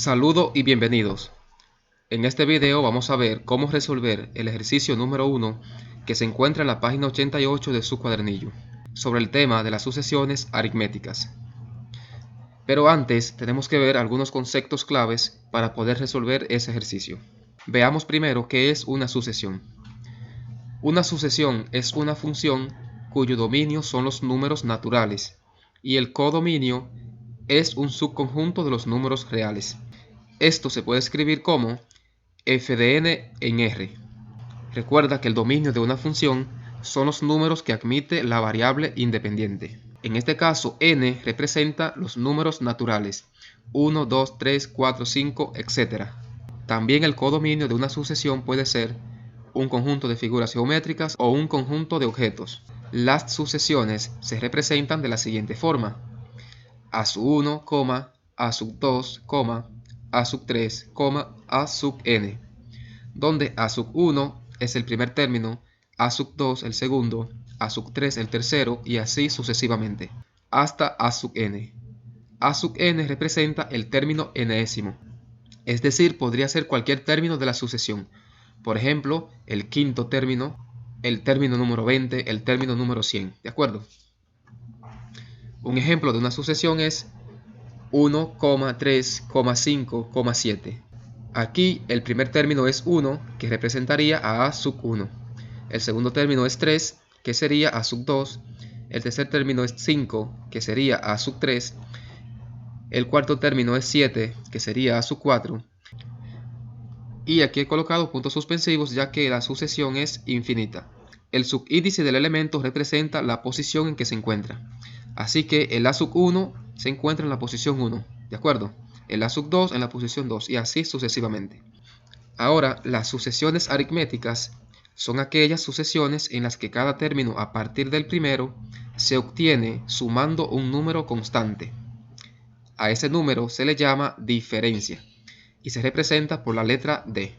Saludos y bienvenidos. En este video vamos a ver cómo resolver el ejercicio número 1 que se encuentra en la página 88 de su cuadernillo, sobre el tema de las sucesiones aritméticas. Pero antes tenemos que ver algunos conceptos claves para poder resolver ese ejercicio. Veamos primero qué es una sucesión. Una sucesión es una función cuyo dominio son los números naturales y el codominio es un subconjunto de los números reales. Esto se puede escribir como f de n en R. Recuerda que el dominio de una función son los números que admite la variable independiente. En este caso, n representa los números naturales, 1, 2, 3, 4, 5, etc. También el codominio de una sucesión puede ser un conjunto de figuras geométricas o un conjunto de objetos. Las sucesiones se representan de la siguiente forma: a sub 1, a sub 2, a sub 3, a sub n, donde a sub 1 es el primer término, a sub 2 el segundo, a sub 3 el tercero y así sucesivamente, hasta a sub n. A sub n representa el término enésimo, es decir, podría ser cualquier término de la sucesión. Por ejemplo, el quinto término, el término número 20, el término número 100, ¿de acuerdo? Un ejemplo de una sucesión es 1, 3, 5, 7. Aquí el primer término es 1, que representaría a sub 1. El segundo término es 3, que sería a sub 2. El tercer término es 5, que sería a sub 3. El cuarto término es 7, que sería a sub 4. Y aquí he colocado puntos suspensivos ya que la sucesión es infinita. El subíndice del elemento representa la posición en que se encuentra. Así que el a sub 1 se encuentra en la posición 1, ¿de acuerdo? El a sub 2 en la posición 2 y así sucesivamente. Ahora, las sucesiones aritméticas son aquellas sucesiones en las que cada término a partir del primero se obtiene sumando un número constante. A ese número se le llama diferencia y se representa por la letra D.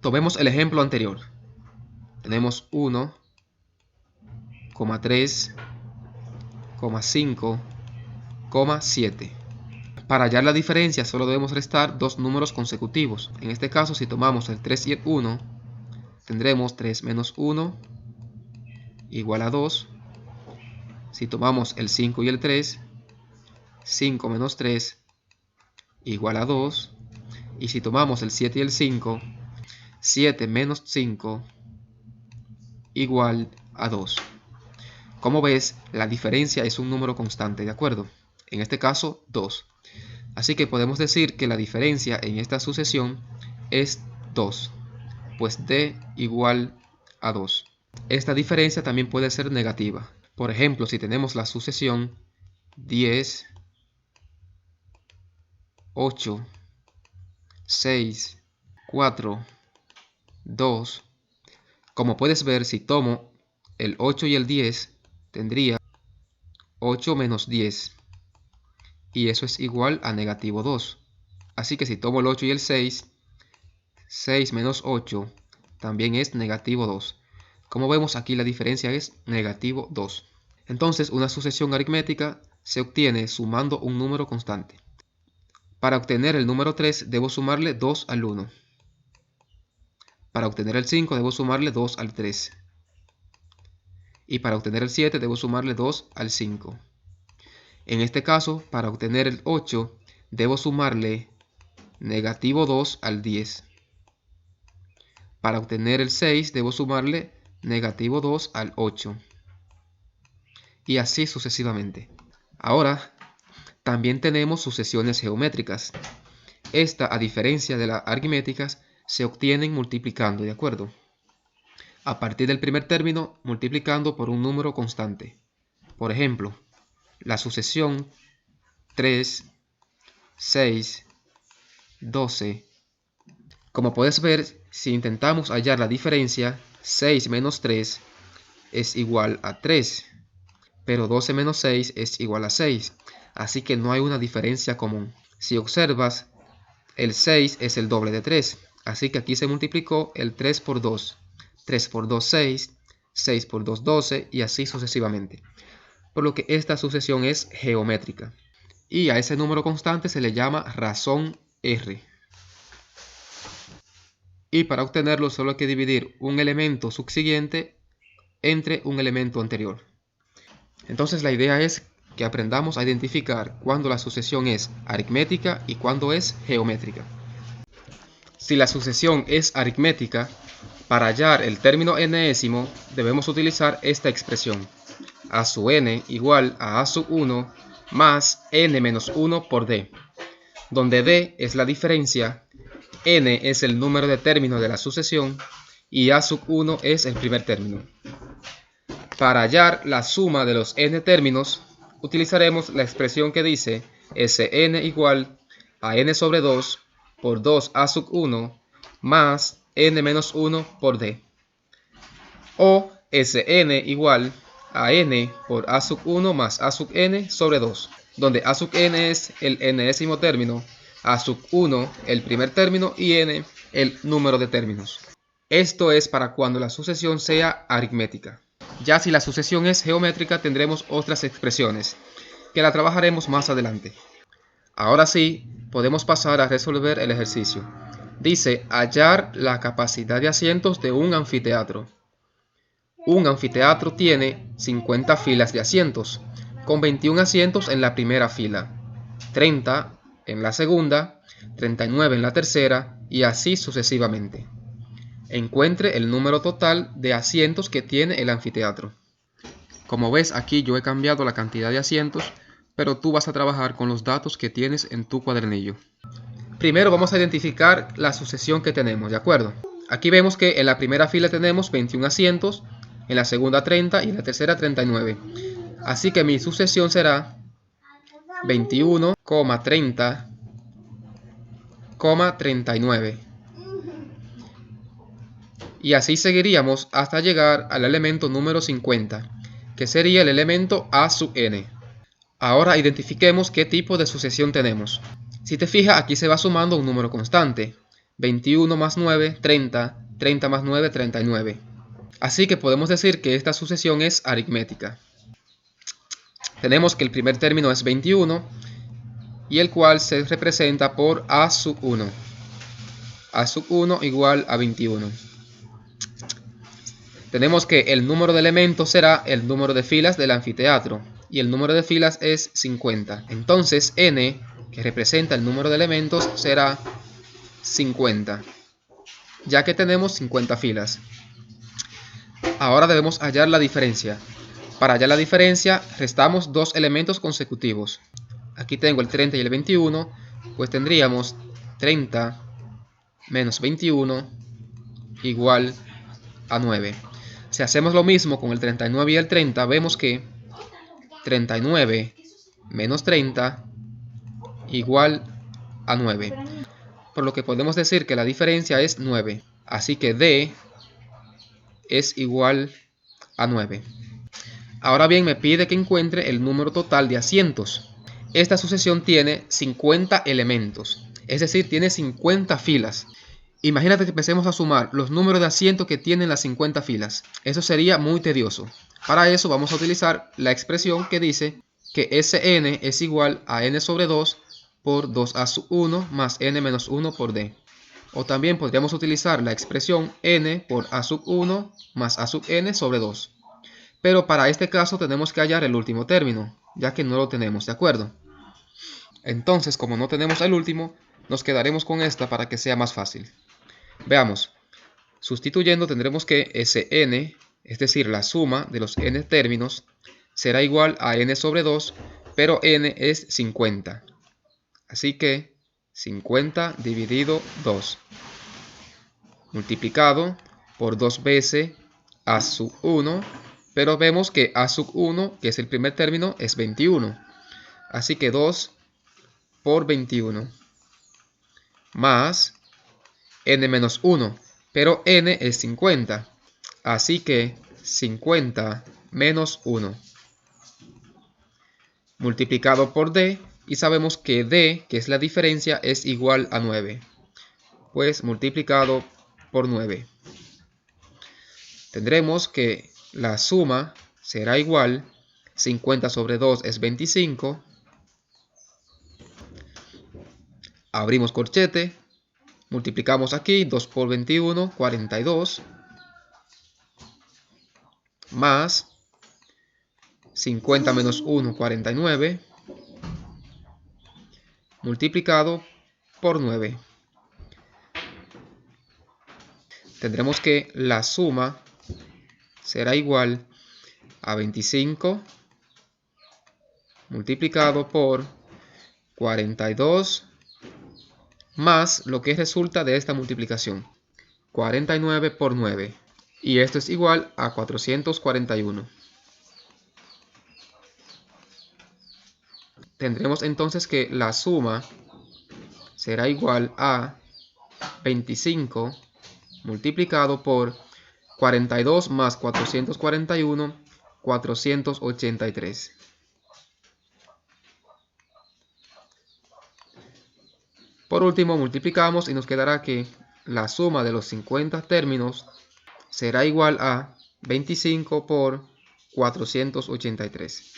Tomemos el ejemplo anterior. Tenemos 1, 3, 5, 7. Para hallar la diferencia solo debemos restar dos números consecutivos. En este caso, si tomamos el 3 y el 1, tendremos 3 menos 1 igual a 2. Si tomamos el 5 y el 3, 5 menos 3 igual a 2. Y si tomamos el 7 y el 5, 7 menos 5 igual a 2. Como ves, la diferencia es un número constante, ¿de acuerdo? En este caso, 2. Así que podemos decir que la diferencia en esta sucesión es 2, pues d igual a 2. Esta diferencia también puede ser negativa. Por ejemplo, si tenemos la sucesión 10, 8, 6, 4, 2. Como puedes ver, si tomo el 8 y el 10, tendría 8 menos 10. Y eso es igual a negativo 2. Así que si tomo el 8 y el 6, 6 menos 8 también es negativo 2. Como vemos, aquí la diferencia es negativo 2. Entonces, una sucesión aritmética se obtiene sumando un número constante. Para obtener el número 3 debo sumarle 2 al 1. Para obtener el 5 debo sumarle 2 al 3. Y para obtener el 7 debo sumarle 2 al 5. En este caso, para obtener el 8 debo sumarle negativo 2 al 10. Para obtener el 6 debo sumarle negativo 2 al 8. Y así sucesivamente. Ahora, también tenemos sucesiones geométricas. Esta, a diferencia de las aritméticas, se obtienen multiplicando, ¿de acuerdo? A partir del primer término, multiplicando por un número constante. Por ejemplo, la sucesión 3, 6, 12. Como puedes ver, si intentamos hallar la diferencia, 6 menos 3 es igual a 3, pero 12 menos 6 es igual a 6, así que no hay una diferencia común. Si observas, el 6 es el doble de 3, así que aquí se multiplicó el 3 por 2. 3 por 2, 6, 6 por 2, 12 y así sucesivamente. Por lo que esta sucesión es geométrica. y a ese número constante se le llama razón R. Y para obtenerlo solo hay que dividir un elemento subsiguiente entre un elemento anterior. Entonces la idea es que aprendamos a identificar cuándo la sucesión es aritmética y cuándo es geométrica. Si la sucesión es aritmética, para hallar el término enésimo debemos utilizar esta expresión: a sub n igual a sub 1 más n menos 1 por d, donde d es la diferencia, n es el número de términos de la sucesión y a sub 1 es el primer término. Para hallar la suma de los n términos, utilizaremos la expresión que dice Sn igual a n sobre 2 por 2a sub 1 más n menos 1 por d. O Sn igual a n por a sub 1 más a sub n sobre 2, donde a sub n es el enésimo término, a sub 1 el primer término y n el número de términos. Esto es para cuando la sucesión sea aritmética. Ya si la sucesión es geométrica tendremos otras expresiones, que la trabajaremos más adelante. Ahora sí, podemos pasar a resolver el ejercicio. Dice hallar la capacidad de asientos de un anfiteatro. Un anfiteatro tiene 50 filas de asientos, con 21 asientos en la primera fila, 30 en la segunda, 39 en la tercera y así sucesivamente. Encuentre el número total de asientos que tiene el anfiteatro. Como ves, aquí yo he cambiado la cantidad de asientos, pero tú vas a trabajar con los datos que tienes en tu cuadernillo. Primero vamos a identificar la sucesión que tenemos, ¿de acuerdo? Aquí vemos que en la primera fila tenemos 21 asientos, en la segunda 30 y en la tercera 39. Así que mi sucesión será 21, 30, 39. Y así seguiríamos hasta llegar al elemento número 50, que sería el elemento a sub n. Ahora identifiquemos qué tipo de sucesión tenemos. Si te fijas, aquí se va sumando un número constante. 21 más 9, 30, 30 más 9, 39. Así que podemos decir que esta sucesión es aritmética. Tenemos que el primer término es 21, y el cual se representa por a sub 1. A sub 1 igual a 21. Tenemos que el número de elementos será el número de filas del anfiteatro, y el número de filas es 50. Entonces n, que representa el número de elementos, será 50, ya que tenemos 50 filas. Ahora debemos hallar la diferencia. Para hallar la diferencia, restamos dos elementos consecutivos. Aquí tengo el 30 y el 21, pues tendríamos 30 menos 21 igual a 9. Si hacemos lo mismo con el 39 y el 30, vemos que 39 menos 30 igual a 9. Por lo que podemos decir que la diferencia es 9. Así que D es igual a 9. Ahora bien, me pide que encuentre el número total de asientos. Esta sucesión tiene 50 elementos, es decir, tiene 50 filas. Imagínate que empecemos a sumar los números de asientos que tienen las 50 filas. Eso sería muy tedioso. Para eso vamos a utilizar la expresión que dice que Sn es igual a n sobre 2 por 2a sub 1 más n menos 1 por d. O también podríamos utilizar la expresión n por a sub 1 más a sub n sobre 2. Pero para este caso tenemos que hallar el último término, ya que no lo tenemos, ¿de acuerdo? Entonces, como no tenemos el último, nos quedaremos con esta para que sea más fácil. Veamos, sustituyendo tendremos que Sn, es decir, la suma de los n términos, será igual a n sobre 2, pero n es 50. Así que 50 dividido 2, multiplicado por 2 veces a sub 1, pero vemos que a sub 1, que es el primer término, es 21. Así que 2 por 21, más n menos 1, pero n es 50, así que 50 menos 1, multiplicado por d, y sabemos que d, que es la diferencia, es igual a 9, pues multiplicado por 9. Tendremos que la suma será igual, 50 sobre 2 es 25, Abrimos corchete, multiplicamos aquí 2 por 21, 42, más 50 menos 1, 49, multiplicado por 9. Tendremos que la suma será igual a 25 multiplicado por 42 más lo que resulta de esta multiplicación, 49 por 9. Y esto es igual a 441. Tendremos entonces que la suma será igual a 25 multiplicado por 42 más 441, 483. Por último, multiplicamos y nos quedará que la suma de los 50 términos será igual a 25 por 483.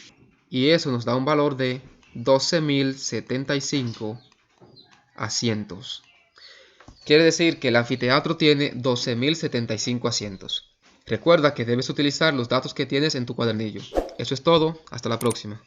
Y eso nos da un valor de 12.075 asientos. Quiere decir que el anfiteatro tiene 12.075 asientos. Recuerda que debes utilizar los datos que tienes en tu cuadernillo. Eso es todo. Hasta la próxima.